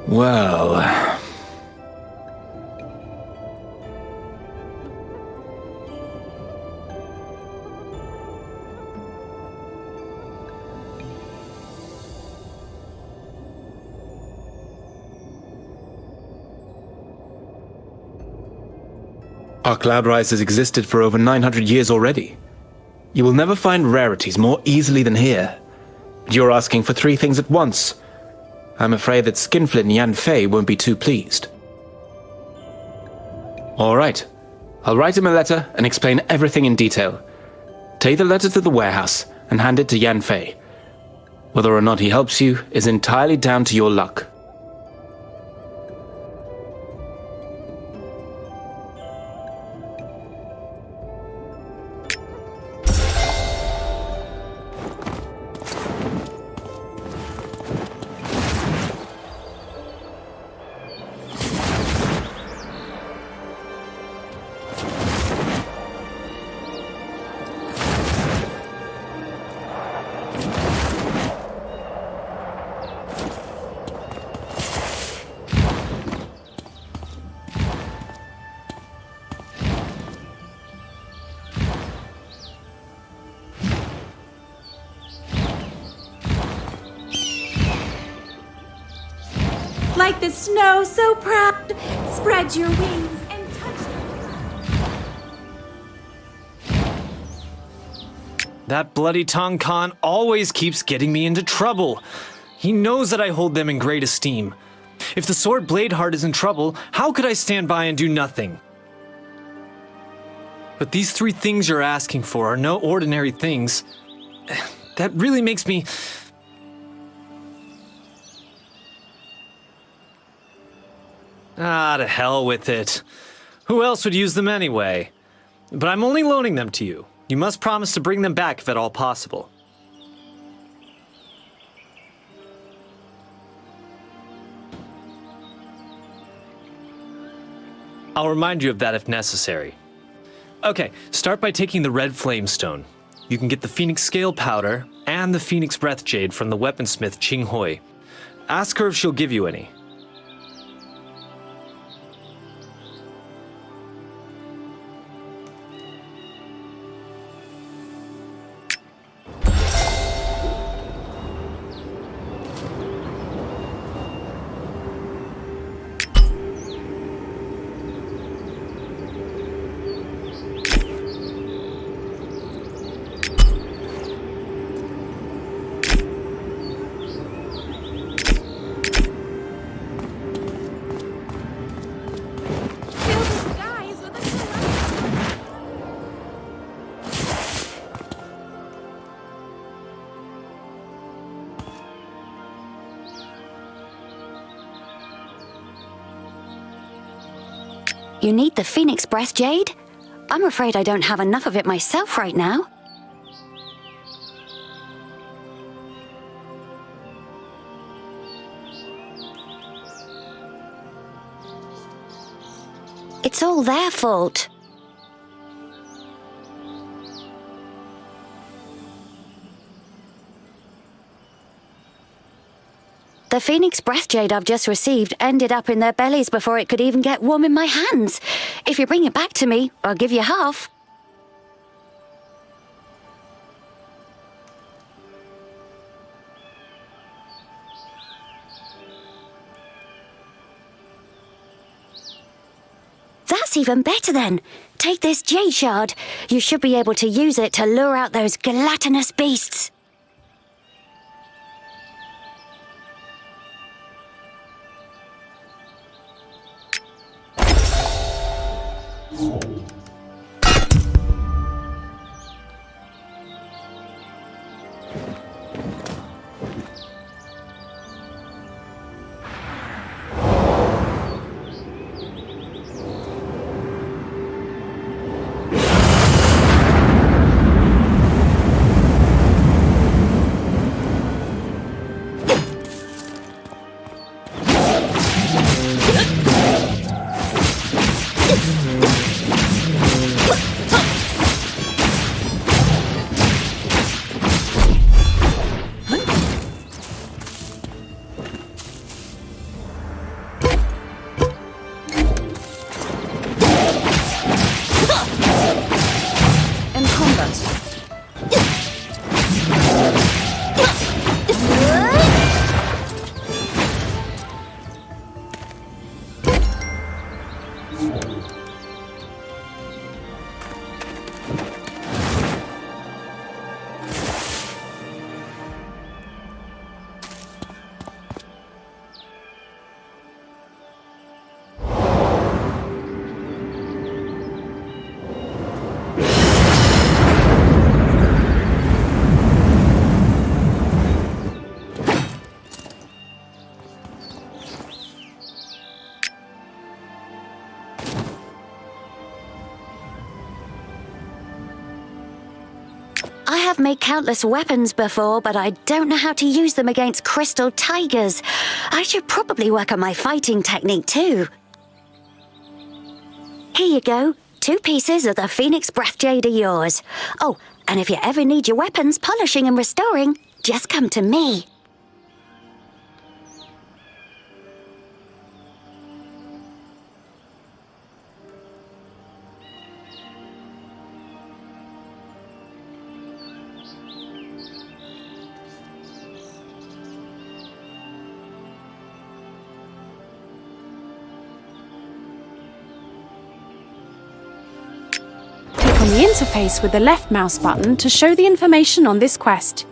Well... Our Cloud Rise has existed for over 900 years already. You will never find rarities more easily than here. But you're asking for 3 things at once. I'm afraid that Skinflint and Yan Fei won't be too pleased. All right. I'll write him a letter and explain everything in detail. Take the letter to the warehouse and hand it to Yan Fei. Whether or not he helps you is entirely down to your luck. Like the snow, so proud, spread your wings and touch the ground. That bloody Tong Khan always keeps getting me into trouble. He knows that I hold them in great esteem. If the Sword Bladeheart is in trouble, how could I stand by and do nothing? But these 3 things you're asking for are no ordinary things. That really makes me... Ah, to hell with it. Who else would use them anyway? But I'm only loaning them to you. You must promise to bring them back if at all possible. I'll remind you of that if necessary. Okay, start by taking the red flamestone. You can get the Phoenix Scale Powder and the Phoenix Breath Jade from the weaponsmith Ching Hui. Ask her if she'll give you any. You need the Phoenix Breath Jade? I'm afraid I don't have enough of it myself right now. It's all their fault. The Phoenix Breath Jade I've just received ended up in their bellies before it could even get warm in my hands. If you bring it back to me, I'll give you half. That's even better then. Take this jade shard. You should be able to use it to lure out those gelatinous beasts. I have made countless weapons before, but I don't know how to use them against crystal tigers. I should probably work on my fighting technique too. Here you go. 2 pieces of the Phoenix Breath Jade are yours. Oh, and if you ever need your weapons polishing and restoring, just come to me. Click on the interface with the left mouse button to show the information on this quest.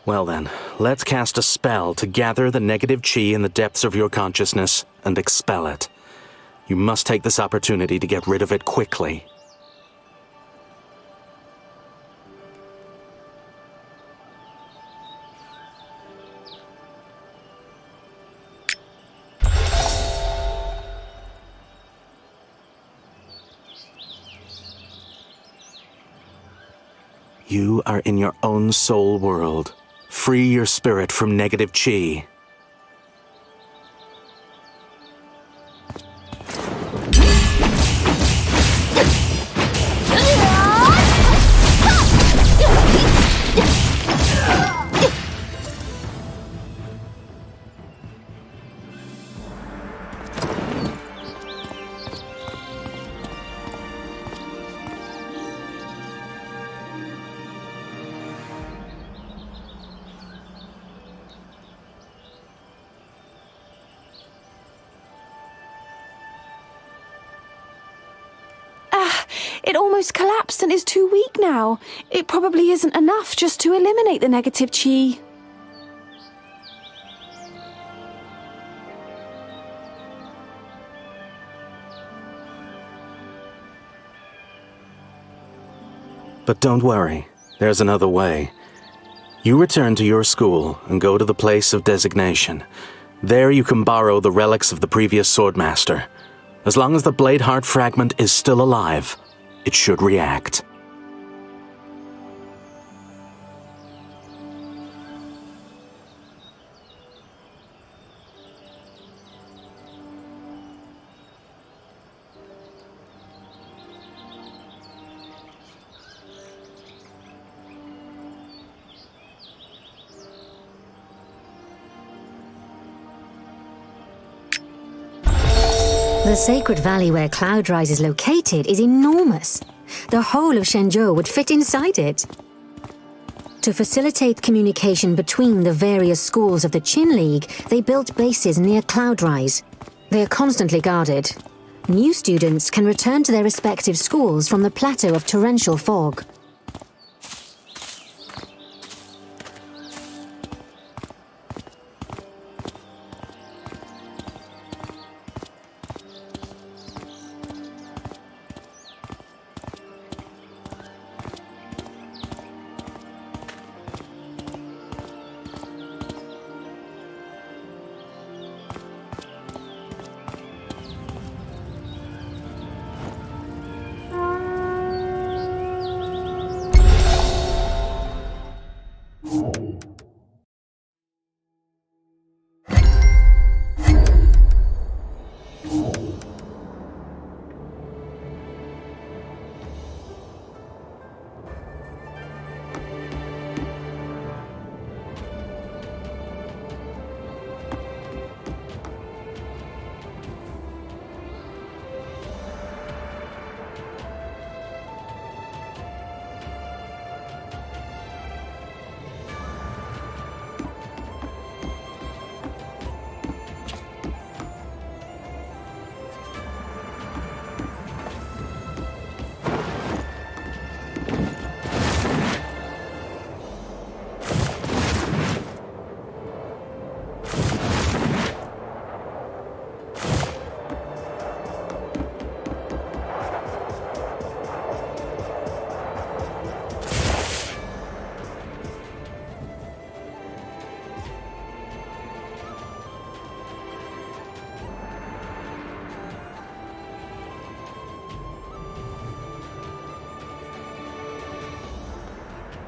Well then, let's cast a spell to gather the negative chi in the depths of your consciousness and expel it. You must take this opportunity to get rid of it quickly. You are in your own soul world. Free your spirit from negative chi. It almost collapsed and is too weak now. It probably isn't enough just to eliminate the negative chi. But don't worry, there's another way. You return to your school and go to the place of designation. There you can borrow the relics of the previous Swordmaster. As long as the Blade Heart fragment is still alive, it should react. The sacred valley where Cloudrise is located is enormous. The whole of Shenzhou would fit inside it. To facilitate communication between the various schools of the Qin League, they built bases near Cloudrise. They are constantly guarded. New students can return to their respective schools from the plateau of torrential fog.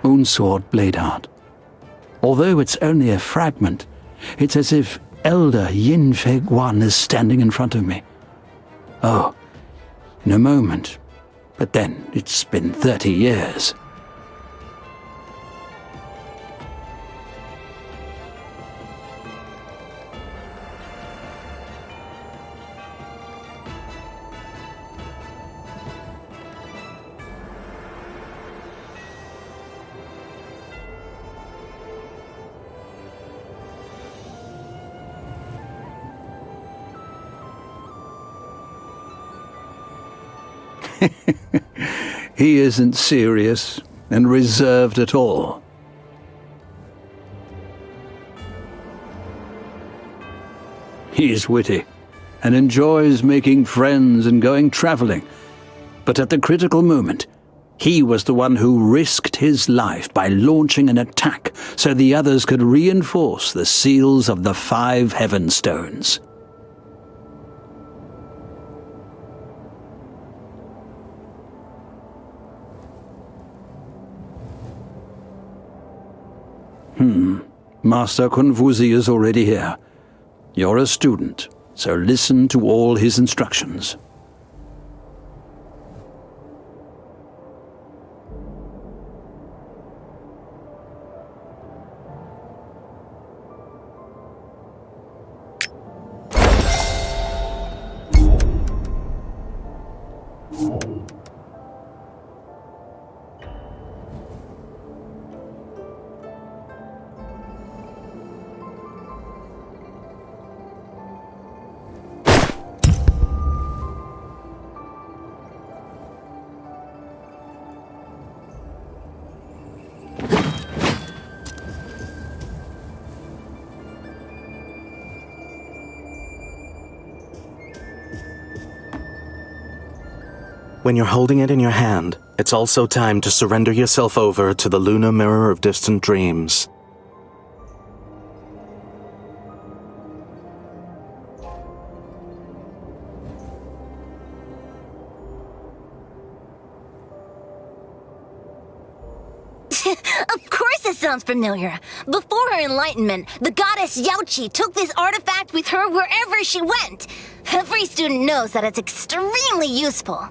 Moonsword Blade Art. Although it's only a fragment, it's as if Elder Yin Fei Guan is standing in front of me. Oh, in a moment. But then it's been 30 years. He isn't serious and reserved at all. He's witty and enjoys making friends and going traveling. But at the critical moment, he was the one who risked his life by launching an attack so the others could reinforce the seals of the 5 Heaven Stones. Master Kunfuzi is already here. You're a student, so listen to all his instructions. When you're holding it in your hand, it's also time to surrender yourself over to the lunar mirror of distant dreams. Of course it sounds familiar. Before her enlightenment, the goddess Yaoqi took this artifact with her wherever she went. Every student knows that it's extremely useful.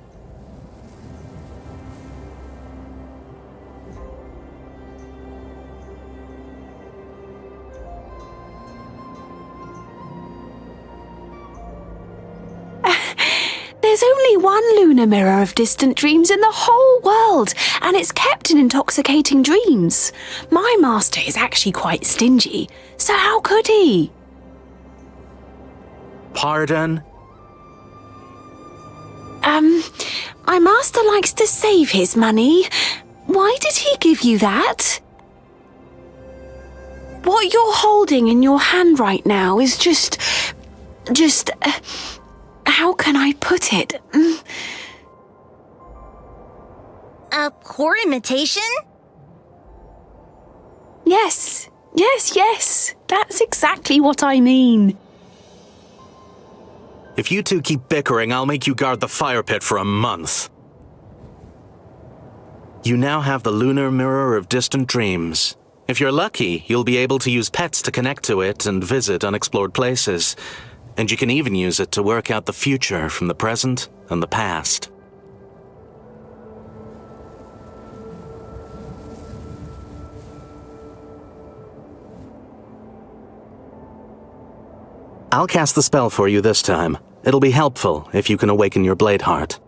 There's only one lunar mirror of distant dreams in the whole world, and it's kept in intoxicating dreams. My master is actually quite stingy, so how could he? Pardon? My master likes to save his money. Why did he give you that? What you're holding in your hand right now is just... how can I put it? A poor imitation? Yes. That's exactly what I mean. If you two keep bickering, I'll make you guard the fire pit for a month. You now have the lunar mirror of distant dreams. If you're lucky, you'll be able to use pets to connect to it and visit unexplored places. And you can even use it to work out the future from the present and the past. I'll cast the spell for you this time. It'll be helpful if you can awaken your blade heart.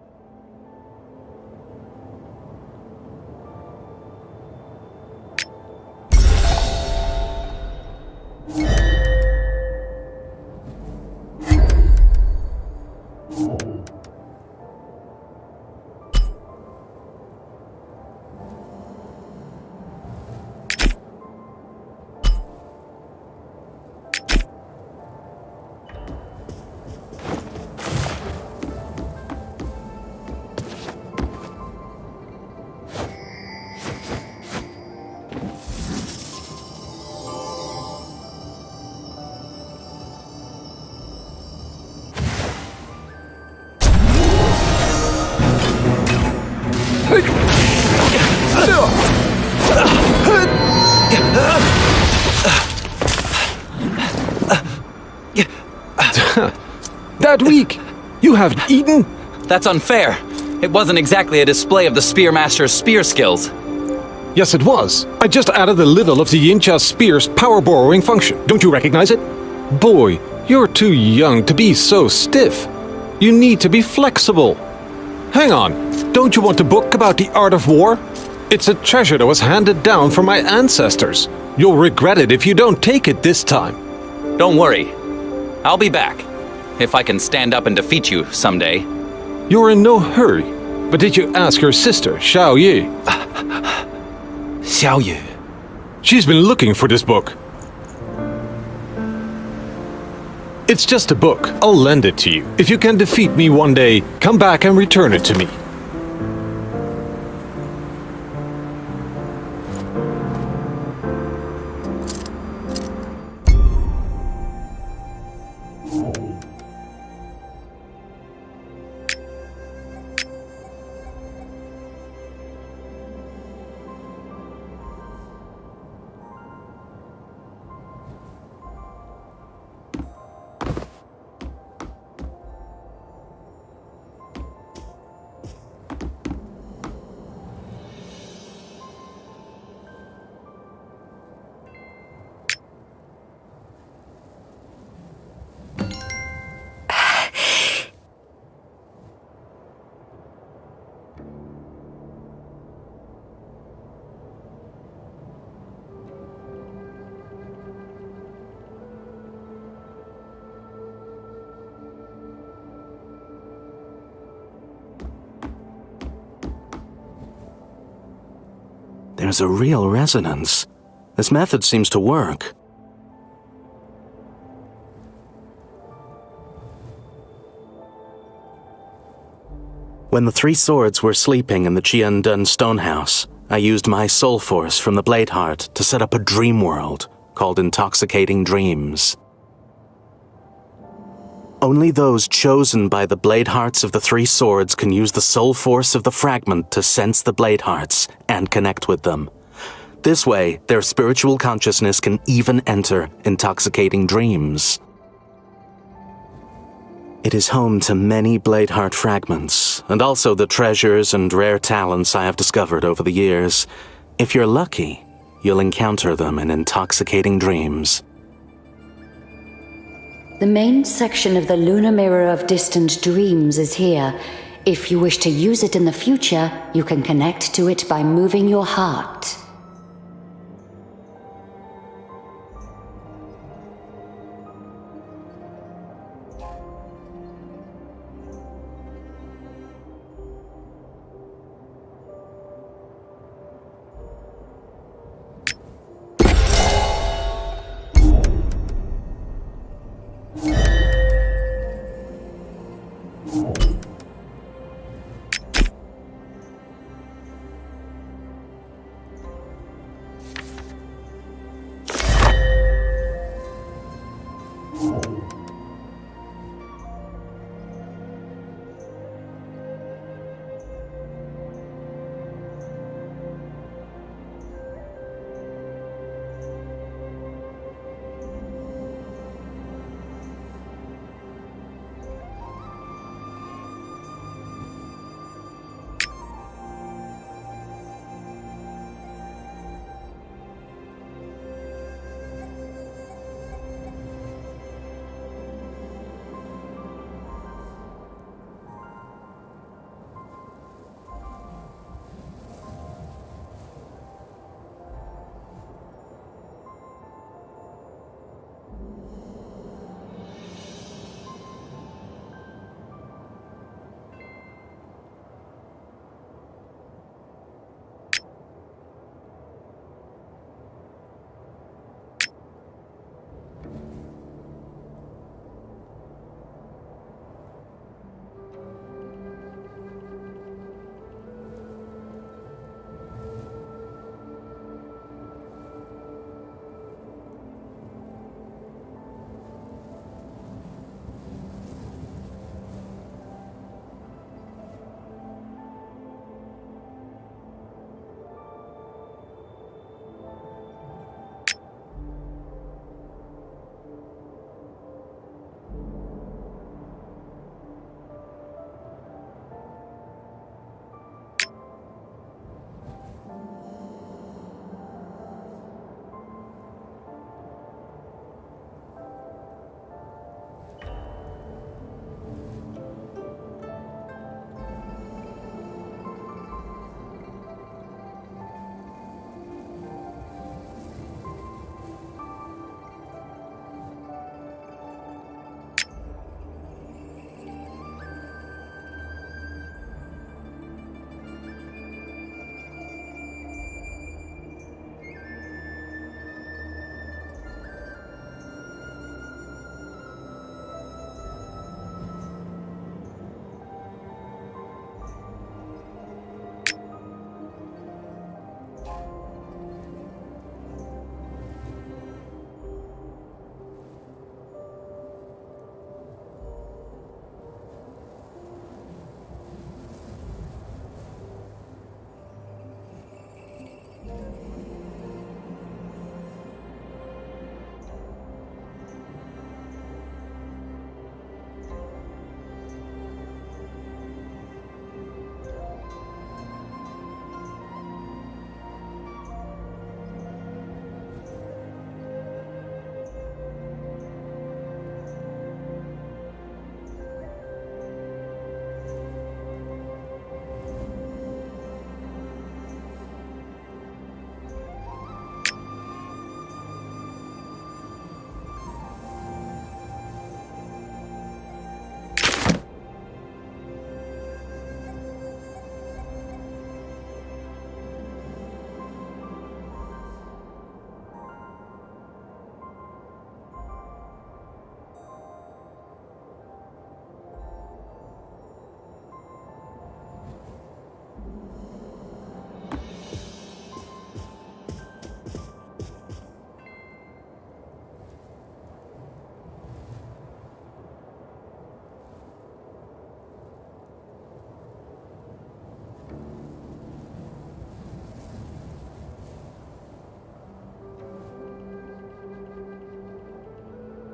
bad week. You haven't eaten? That's unfair. It wasn't exactly a display of the Spearmaster's spear skills. Yes, it was. I just added a little of the Yincha spear's power borrowing function. Don't you recognize it? Boy, you're too young to be so stiff. You need to be flexible. Hang on, don't you want a book about the art of war? It's a treasure that was handed down from my ancestors. You'll regret it if you don't take it this time. Don't worry. I'll be back. If I can stand up and defeat you someday. You're in no hurry. But did you ask your sister, Xiao Yi? Xiao Yu. She's been looking for this book. It's just a book. I'll lend it to you. If you can defeat me one day, come back and return it to me. There's a real resonance. This method seems to work. When the three swords were sleeping in the Qiandun Stonehouse, I used my soul force from the Blade Heart to set up a dream world called Intoxicating Dreams. Only those chosen by the Blade Hearts of the three swords can use the soul force of the fragment to sense the Blade Hearts and connect with them. This way, their spiritual consciousness can even enter Intoxicating Dreams. It is home to many Blade Heart fragments, and also the treasures and rare talents I have discovered over the years. If you're lucky, you'll encounter them in Intoxicating Dreams. The main section of the Lunar Mirror of Distant Dreams is here. If you wish to use it in the future, you can connect to it by moving your heart.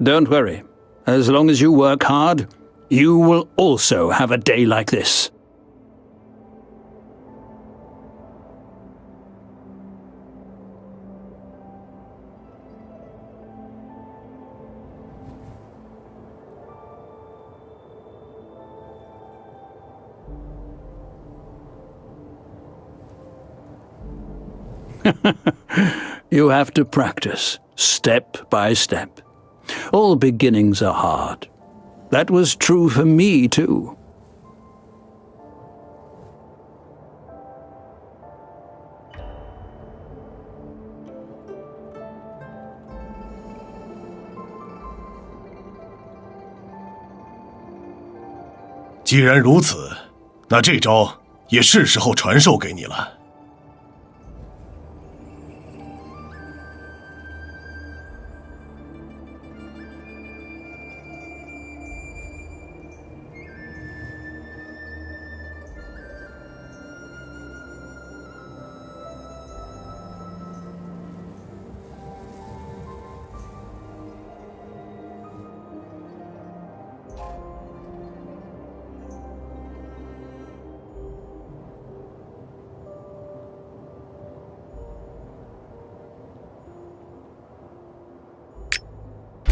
Don't worry. As long as you work hard, you will also have a day like this. You have to practice, step by step. All beginnings are hard. That was true for me, too. "既然如此，那这招也是时候传授给你了。"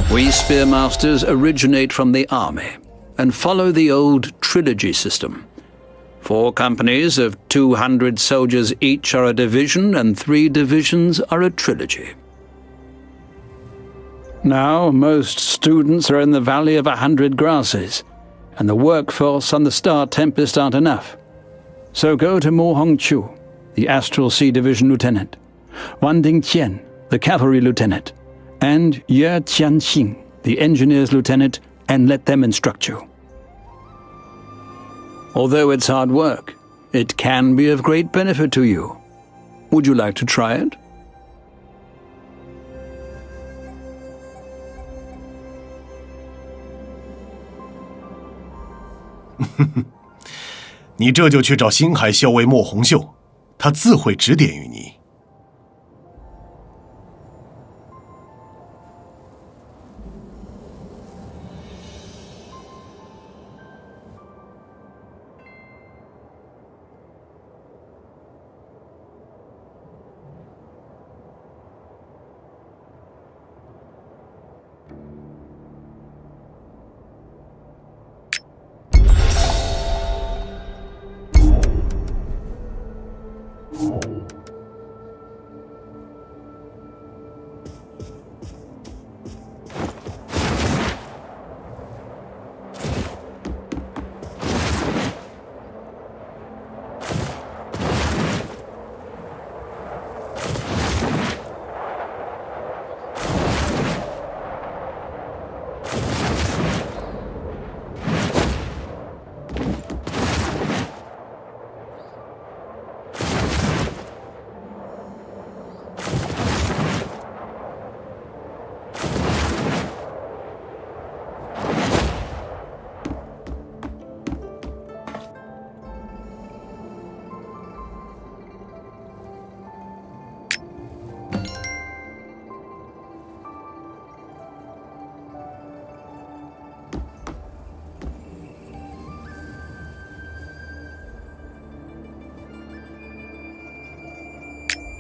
We Spearmasters originate from the army and follow the old trilogy system. 4 companies of 200 soldiers each are a division, and 3 divisions are a trilogy. Now, most students are in the Valley of 100 Grasses, and the workforce on the Star Tempest aren't enough. So go to Mo Hongqiu, the Astral Sea Division Lieutenant, Wan Dingqian, the Cavalry Lieutenant, and Ye Qianxing, the Engineers Lieutenant, and let them instruct you. Although it's hard work, it can be of great benefit to you. Would you like to try it? 你这就去找星海校尉莫红秀，他自会指点于你。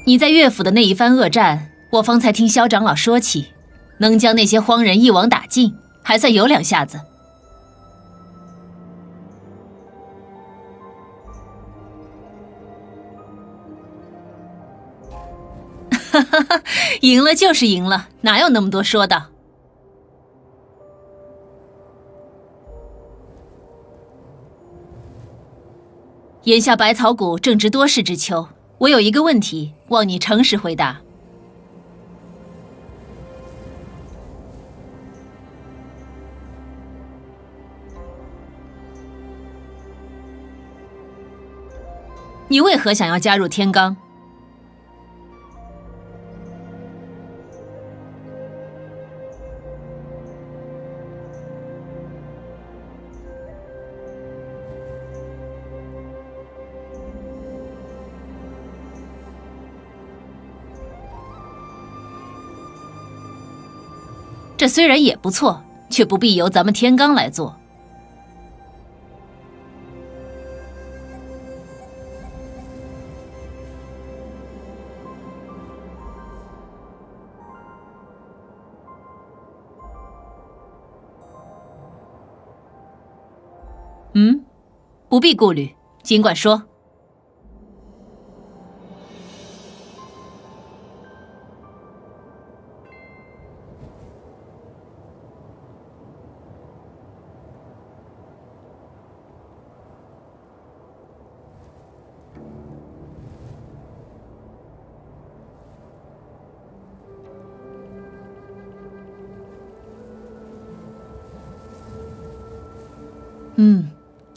你在乐府的那一番恶战，我方才听萧长老说起，能将那些荒人一网打尽，还算有两下子。哈哈哈，赢了就是赢了，哪有那么多说的？眼下百草谷正值多事之秋，我有一个问题，望你诚实回答。你为何想要加入天罡？这这虽然也不错，却不必由咱们天罡来做。不必顾虑，尽管说。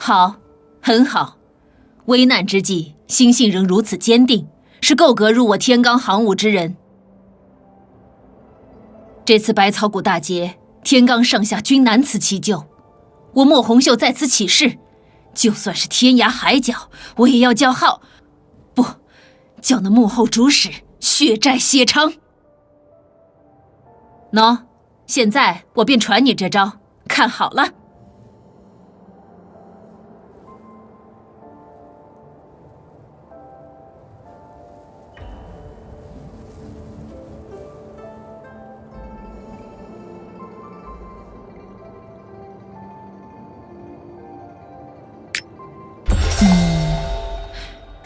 好，很好。危难之际，心性仍如此坚定，是够格入我天罡行伍之人。这次百草谷大捷，天罡上下均难辞其咎。我莫红袖在此起誓，就算是天涯海角，我也要叫号，不，叫那幕后主使血债血偿。喏，现在我便传你这招，看好了。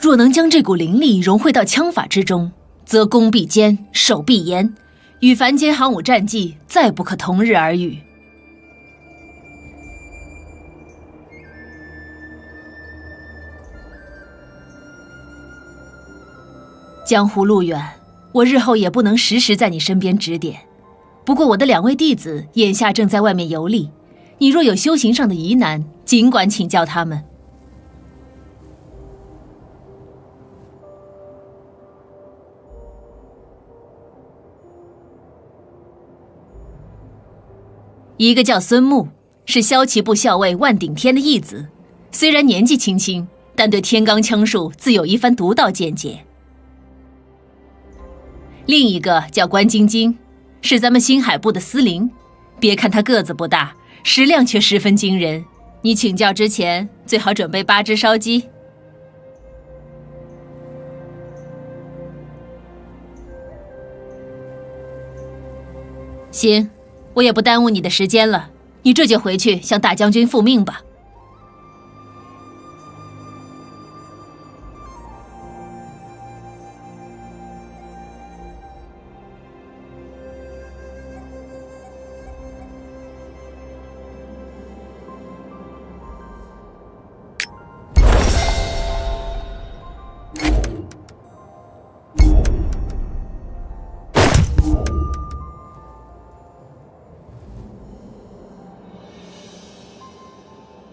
若能将这股灵力融汇到枪法之中，则攻必坚，守必严，与凡间行伍战绩再不可同日而语。江湖路远，我日后也不能时时在你身边指点。不过我的2位弟子眼下正在外面游历，你若有修行上的疑难，尽管请教他们。一个叫孙牧，是骁骑部校尉万顶天的义子，虽然年纪轻轻，但对天罡枪术自有一番独到见解。另一个叫关晶晶，是咱们星海部的司灵，别看他个子不大，食量却十分惊人。你请教之前，最好准备8只烧鸡。行，我也不耽误你的时间了，你这就回去向大将军复命吧。